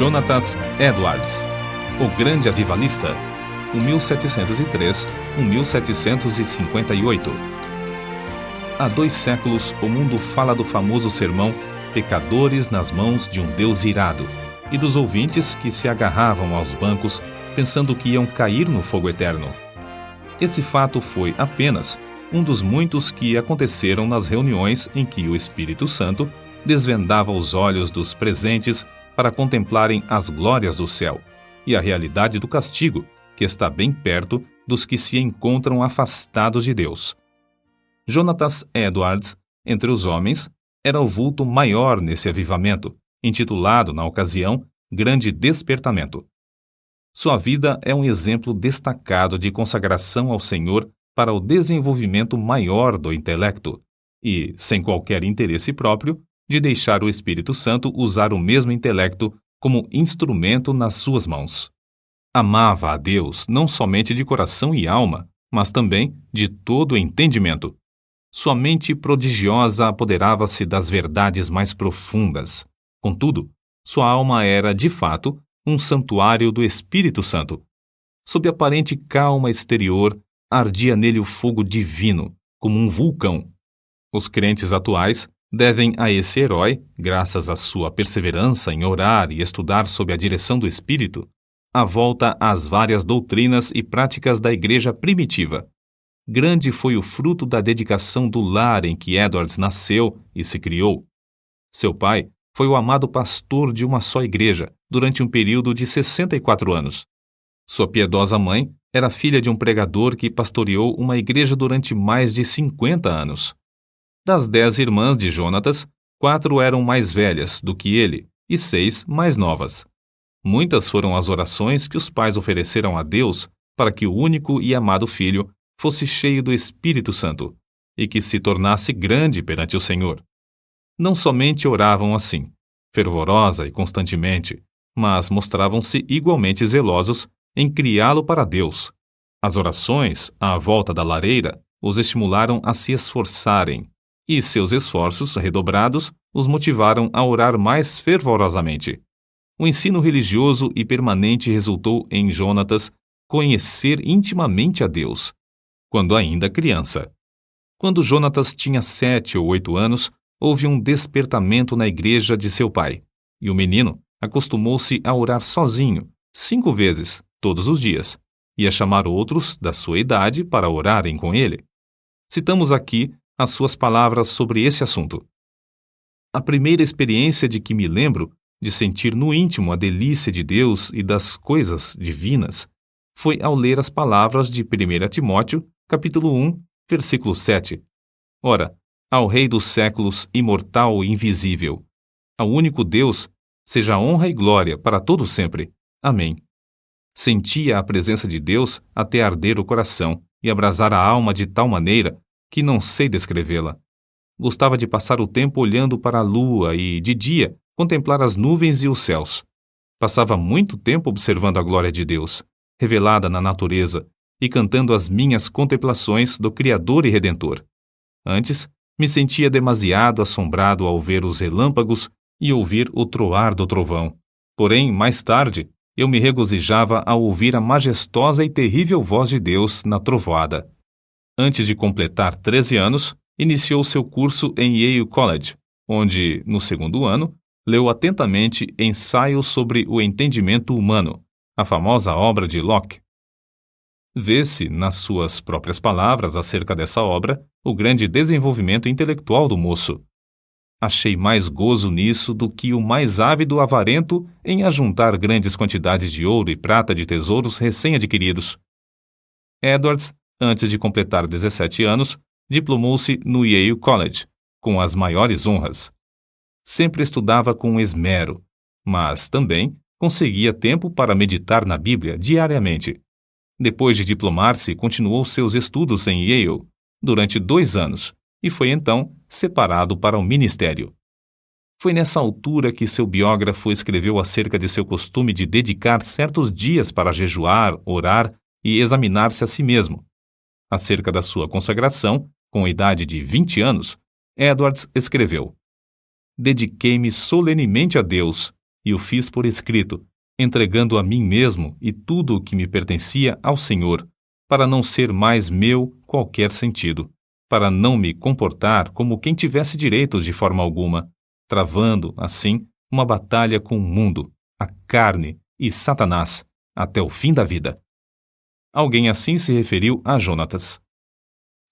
Jonathan Edwards, o grande avivalista, 1703-1758. Há 2 séculos, o mundo fala do famoso sermão Pecadores nas mãos de um Deus irado, e dos ouvintes que se agarravam aos bancos pensando que iam cair no fogo eterno. Esse fato foi apenas um dos muitos que aconteceram nas reuniões em que o Espírito Santo desvendava os olhos dos presentes para contemplarem as glórias do céu e a realidade do castigo, que está bem perto dos que se encontram afastados de Deus. Jonathan Edwards, entre os homens, era o vulto maior nesse avivamento, intitulado, na ocasião, Grande Despertamento. Sua vida é um exemplo destacado de consagração ao Senhor para o desenvolvimento maior do intelecto e, sem qualquer interesse próprio, de deixar o Espírito Santo usar o mesmo intelecto como instrumento nas suas mãos. Amava a Deus não somente de coração e alma, mas também de todo o entendimento. Sua mente prodigiosa apoderava-se das verdades mais profundas. Contudo, sua alma era, de fato, um santuário do Espírito Santo. Sob aparente calma exterior, ardia nele o fogo divino, como um vulcão. Os crentes atuais devem a esse herói, graças à sua perseverança em orar e estudar sob a direção do Espírito, a volta às várias doutrinas e práticas da igreja primitiva. Grande foi o fruto da dedicação do lar em que Edwards nasceu e se criou. Seu pai foi o amado pastor de uma só igreja durante um período de 64 anos. Sua piedosa mãe era filha de um pregador que pastoreou uma igreja durante mais de 50 anos. Das 10 irmãs de Jonatas, 4 eram mais velhas do que ele e 6 mais novas. Muitas foram as orações que os pais ofereceram a Deus para que o único e amado filho fosse cheio do Espírito Santo e que se tornasse grande perante o Senhor. Não somente oravam assim, fervorosa e constantemente, mas mostravam-se igualmente zelosos em criá-lo para Deus. As orações, à volta da lareira, os estimularam a se esforçarem, e seus esforços redobrados os motivaram a orar mais fervorosamente. O ensino religioso e permanente resultou em Jonatas conhecer intimamente a Deus, quando ainda criança. Quando Jonatas tinha 7 ou 8 anos, houve um despertamento na igreja de seu pai, e o menino acostumou-se a orar sozinho, 5 vezes, todos os dias, e a chamar outros da sua idade para orarem com ele. Citamos aqui as suas palavras sobre esse assunto. A primeira experiência de que me lembro, de sentir no íntimo a delícia de Deus e das coisas divinas, foi ao ler as palavras de 1 Timóteo, capítulo 1, versículo 7. Ora, ao Rei dos séculos, imortal e invisível, ao único Deus, seja honra e glória para todo sempre. Amém. Sentia a presença de Deus até arder o coração e abrasar a alma de tal maneira que não sei descrevê-la. Gostava de passar o tempo olhando para a lua e, de dia, contemplar as nuvens e os céus. Passava muito tempo observando a glória de Deus, revelada na natureza, e cantando as minhas contemplações do Criador e Redentor. Antes, me sentia demasiado assombrado ao ver os relâmpagos e ouvir o troar do trovão. Porém, mais tarde, eu me regozijava ao ouvir a majestosa e terrível voz de Deus na trovoada. Antes de completar 13 anos, iniciou seu curso em Yale College, onde, no 2º ano, leu atentamente Ensaio sobre o Entendimento Humano, a famosa obra de Locke. Vê-se, nas suas próprias palavras acerca dessa obra, o grande desenvolvimento intelectual do moço. Achei mais gozo nisso do que o mais ávido avarento em ajuntar grandes quantidades de ouro e prata de tesouros recém-adquiridos. Edwards, antes de completar 17 anos, diplomou-se no Yale College, com as maiores honras. Sempre estudava com esmero, mas também conseguia tempo para meditar na Bíblia diariamente. Depois de diplomar-se, continuou seus estudos em Yale durante 2 anos e foi então separado para o ministério. Foi nessa altura que seu biógrafo escreveu acerca de seu costume de dedicar certos dias para jejuar, orar e examinar-se a si mesmo. Acerca da sua consagração, com a idade de 20 anos, Edwards escreveu: Dediquei-me solenemente a Deus, e o fiz por escrito, entregando a mim mesmo e tudo o que me pertencia ao Senhor, para não ser mais meu qualquer sentido, para não me comportar como quem tivesse direitos de forma alguma, travando, assim, uma batalha com o mundo, a carne e Satanás, até o fim da vida. Alguém assim se referiu a Jonatas.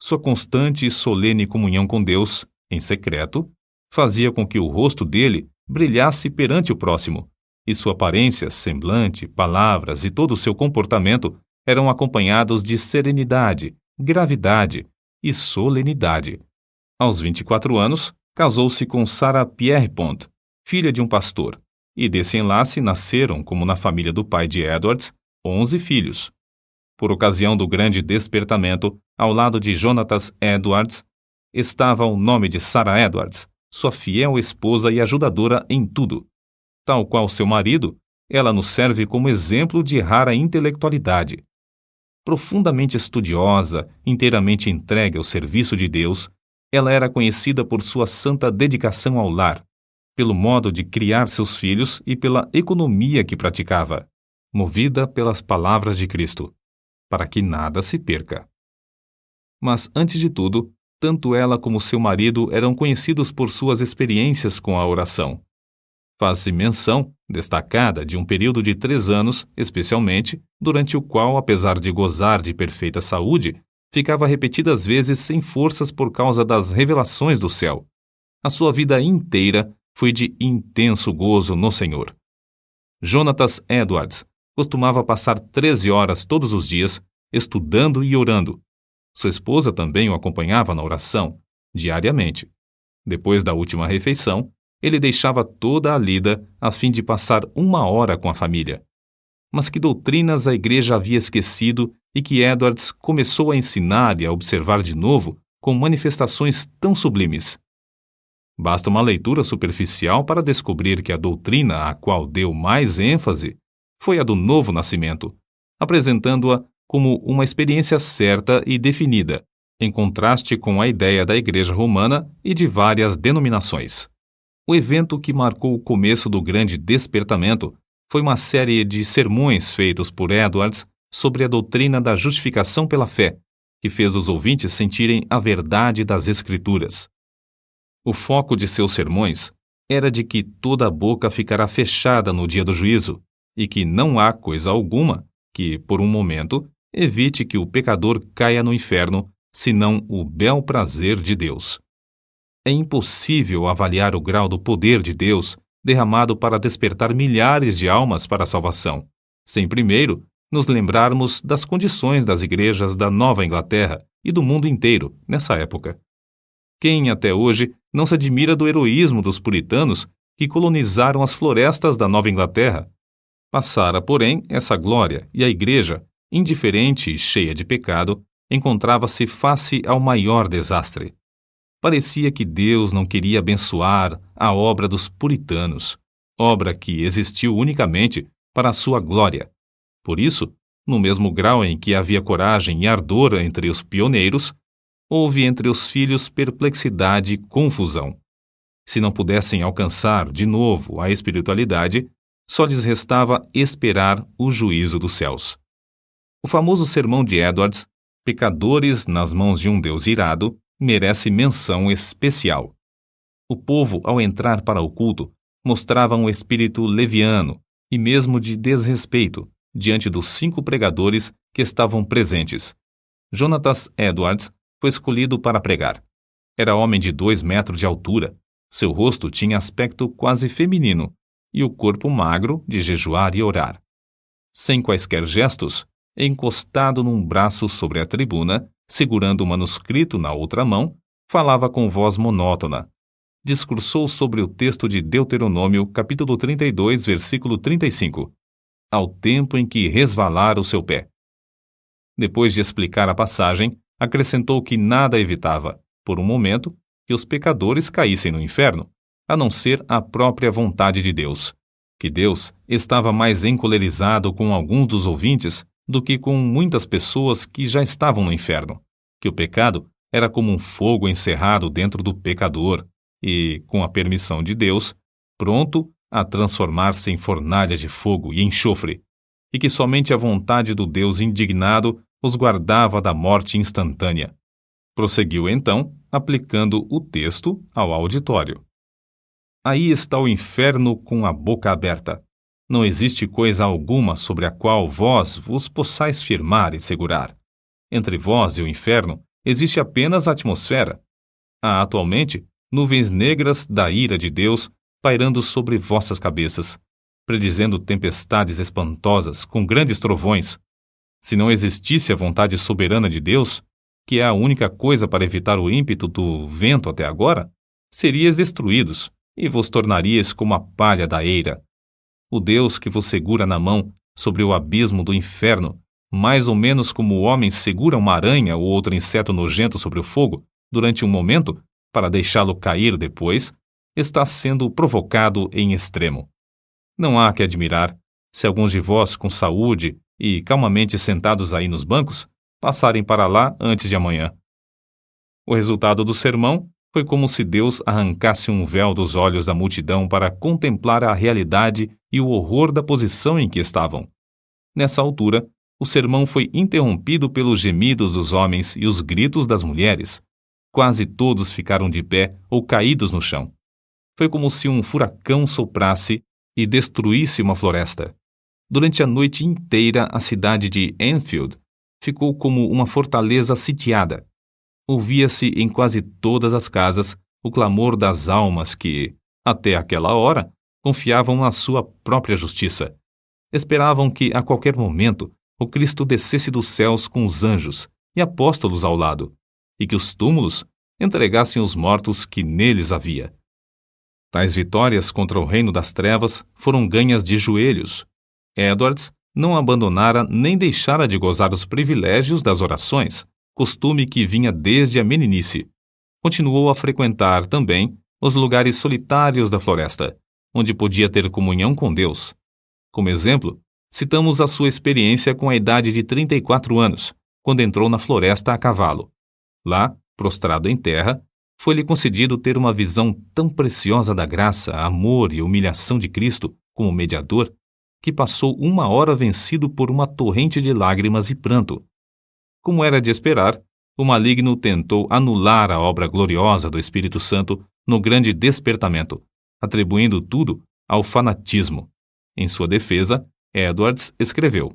Sua constante e solene comunhão com Deus, em secreto, fazia com que o rosto dele brilhasse perante o próximo, e sua aparência, semblante, palavras e todo o seu comportamento eram acompanhados de serenidade, gravidade e solenidade. Aos 24 anos, casou-se com Sarah Pierrepont, filha de um pastor, e desse enlace nasceram, como na família do pai de Edwards, 11 filhos. Por ocasião do grande despertamento, ao lado de Jonatas Edwards, estava o nome de Sarah Edwards, sua fiel esposa e ajudadora em tudo. Tal qual seu marido, ela nos serve como exemplo de rara intelectualidade. Profundamente estudiosa, inteiramente entregue ao serviço de Deus, ela era conhecida por sua santa dedicação ao lar, pelo modo de criar seus filhos e pela economia que praticava, movida pelas palavras de Cristo, para que nada se perca. Mas, antes de tudo, tanto ela como seu marido eram conhecidos por suas experiências com a oração. Faz-se menção, destacada, de um período de 3 anos, especialmente, durante o qual, apesar de gozar de perfeita saúde, ficava repetidas vezes sem forças por causa das revelações do céu. A sua vida inteira foi de intenso gozo no Senhor. Jonatas Edwards costumava passar 13 horas todos os dias estudando e orando. Sua esposa também o acompanhava na oração, diariamente. Depois da última refeição, ele deixava toda a lida a fim de passar 1 hora com a família. Mas que doutrinas a igreja havia esquecido e que Edwards começou a ensinar e a observar de novo com manifestações tão sublimes? Basta uma leitura superficial para descobrir que a doutrina a qual deu mais ênfase foi a do novo nascimento, apresentando-a como uma experiência certa e definida, em contraste com a ideia da Igreja Romana e de várias denominações. O evento que marcou o começo do grande despertamento foi uma série de sermões feitos por Edwards sobre a doutrina da justificação pela fé, que fez os ouvintes sentirem a verdade das Escrituras. O foco de seus sermões era de que toda a boca ficará fechada no dia do juízo e que não há coisa alguma que, por um momento, evite que o pecador caia no inferno, senão o bel prazer de Deus. É impossível avaliar o grau do poder de Deus derramado para despertar milhares de almas para a salvação, sem primeiro nos lembrarmos das condições das igrejas da Nova Inglaterra e do mundo inteiro nessa época. Quem até hoje não se admira do heroísmo dos puritanos que colonizaram as florestas da Nova Inglaterra? Passara, porém, essa glória e a igreja, indiferente e cheia de pecado, encontrava-se face ao maior desastre. Parecia que Deus não queria abençoar a obra dos puritanos, obra que existiu unicamente para a sua glória. Por isso, no mesmo grau em que havia coragem e ardor entre os pioneiros, houve entre os filhos perplexidade e confusão. Se não pudessem alcançar, de novo, a espiritualidade, só lhes restava esperar o juízo dos céus. O famoso sermão de Edwards, Pecadores nas mãos de um Deus irado, merece menção especial. O povo, ao entrar para o culto, mostrava um espírito leviano e mesmo de desrespeito diante dos 5 pregadores que estavam presentes. Jonatas Edwards foi escolhido para pregar. Era homem de 2 metros de altura, seu rosto tinha aspecto quase feminino e o corpo magro de jejuar e orar. Sem quaisquer gestos, encostado num braço sobre a tribuna, segurando o manuscrito na outra mão, falava com voz monótona. Discursou sobre o texto de Deuteronômio, capítulo 32, versículo 35, ao tempo em que resvalara o seu pé. Depois de explicar a passagem, acrescentou que nada evitava, por um momento, que os pecadores caíssem no inferno, a não ser a própria vontade de Deus, que Deus estava mais encolerizado com alguns dos ouvintes do que com muitas pessoas que já estavam no inferno, que o pecado era como um fogo encerrado dentro do pecador e, com a permissão de Deus, pronto a transformar-se em fornalhas de fogo e enxofre, e que somente a vontade do Deus indignado os guardava da morte instantânea. Prosseguiu então, aplicando o texto ao auditório. Aí está o inferno com a boca aberta. Não existe coisa alguma sobre a qual vós vos possais firmar e segurar. Entre vós e o inferno existe apenas a atmosfera. Há atualmente nuvens negras da ira de Deus pairando sobre vossas cabeças, predizendo tempestades espantosas com grandes trovões. Se não existisse a vontade soberana de Deus, que é a única coisa para evitar o ímpeto do vento até agora, seríeis destruídos e vos tornaríeis como a palha da eira. O Deus que vos segura na mão sobre o abismo do inferno, mais ou menos como o homem segura uma aranha ou outro inseto nojento sobre o fogo durante um momento, para deixá-lo cair depois, está sendo provocado em extremo. Não há que admirar se alguns de vós com saúde e calmamente sentados aí nos bancos passarem para lá antes de amanhã. O resultado do sermão foi como se Deus arrancasse um véu dos olhos da multidão para contemplar a realidade e o horror da posição em que estavam. Nessa altura, o sermão foi interrompido pelos gemidos dos homens e os gritos das mulheres. Quase todos ficaram de pé ou caídos no chão. Foi como se um furacão soprasse e destruísse uma floresta. Durante a noite inteira, a cidade de Enfield ficou como uma fortaleza sitiada. Ouvia-se em quase todas as casas o clamor das almas que, até aquela hora, confiavam na sua própria justiça. Esperavam que, a qualquer momento, o Cristo descesse dos céus com os anjos e apóstolos ao lado, e que os túmulos entregassem os mortos que neles havia. Tais vitórias contra o reino das trevas foram ganhas de joelhos. Edwards não abandonara nem deixara de gozar os privilégios das orações, costume que vinha desde a meninice. Continuou a frequentar também os lugares solitários da floresta, onde podia ter comunhão com Deus. Como exemplo, citamos a sua experiência com a idade de 34 anos, quando entrou na floresta a cavalo. Lá, prostrado em terra, foi-lhe concedido ter uma visão tão preciosa da graça, amor e humilhação de Cristo como mediador, que passou 1 hora vencido por uma torrente de lágrimas e pranto. Como era de esperar, o maligno tentou anular a obra gloriosa do Espírito Santo no grande despertamento, atribuindo tudo ao fanatismo. Em sua defesa, Edwards escreveu: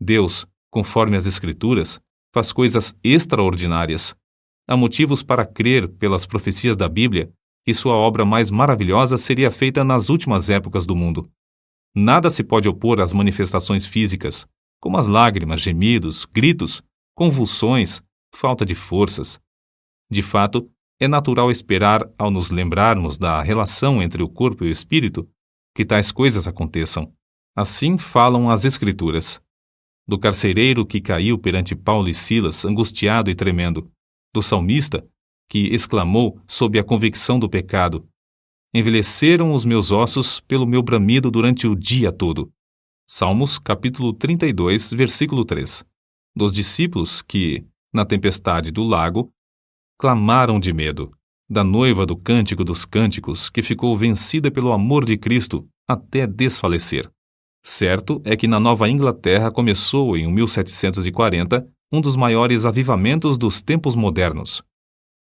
Deus, conforme as Escrituras, faz coisas extraordinárias. Há motivos para crer, pelas profecias da Bíblia, que sua obra mais maravilhosa seria feita nas últimas épocas do mundo. Nada se pode opor às manifestações físicas, como as lágrimas, gemidos, gritos, convulsões, falta de forças. De fato, é natural esperar, ao nos lembrarmos da relação entre o corpo e o espírito, que tais coisas aconteçam. Assim falam as Escrituras. Do carcereiro que caiu perante Paulo e Silas, angustiado e tremendo. Do salmista, que exclamou sob a convicção do pecado: envelheceram os meus ossos pelo meu bramido durante o dia todo. Salmos, capítulo 32, versículo 3. Dos discípulos que, na tempestade do lago, clamaram de medo. Da noiva do Cântico dos Cânticos, que ficou vencida pelo amor de Cristo até desfalecer. Certo é que na Nova Inglaterra começou, em 1740, um dos maiores avivamentos dos tempos modernos.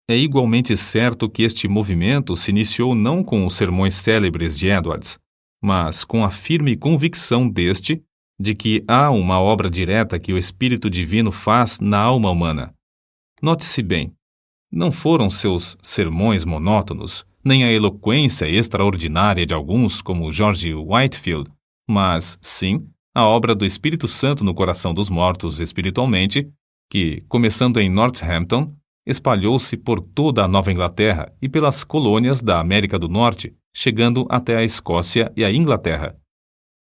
É igualmente certo que este movimento se iniciou não com os sermões célebres de Edwards, mas com a firme convicção deste de que há uma obra direta que o Espírito Divino faz na alma humana. Note-se bem, não foram seus sermões monótonos, nem a eloquência extraordinária de alguns como George Whitefield, mas, sim, a obra do Espírito Santo no coração dos mortos espiritualmente, que, começando em Northampton, espalhou-se por toda a Nova Inglaterra e pelas colônias da América do Norte, chegando até a Escócia e a Inglaterra.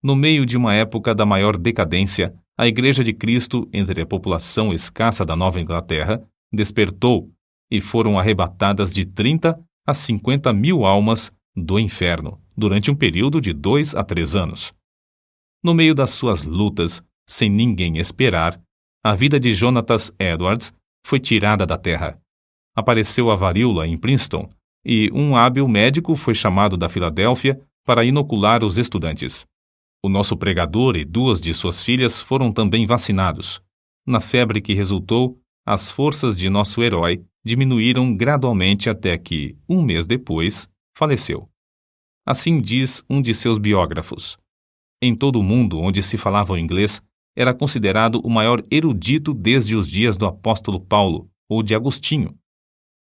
No meio de uma época da maior decadência, a Igreja de Cristo, entre a população escassa da Nova Inglaterra, despertou e foram arrebatadas de 30 a 50 mil almas do inferno, durante um período de 2 a 3 anos. No meio das suas lutas, sem ninguém esperar, a vida de Jonathan Edwards foi tirada da terra. Apareceu a varíola em Princeton, e um hábil médico foi chamado da Filadélfia para inocular os estudantes. O nosso pregador e 2 de suas filhas foram também vacinados. Na febre que resultou, as forças de nosso herói diminuíram gradualmente até que, 1 mês depois, faleceu. Assim diz um de seus biógrafos. Em todo o mundo onde se falava o inglês, era considerado o maior erudito desde os dias do apóstolo Paulo ou de Agostinho.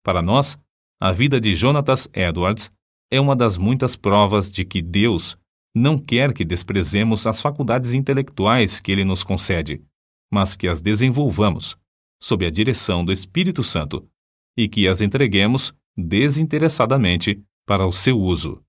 Para nós, a vida de Jonatas Edwards é uma das muitas provas de que Deus não quer que desprezemos as faculdades intelectuais que Ele nos concede, mas que as desenvolvamos, sob a direção do Espírito Santo, e que as entreguemos desinteressadamente para o seu uso.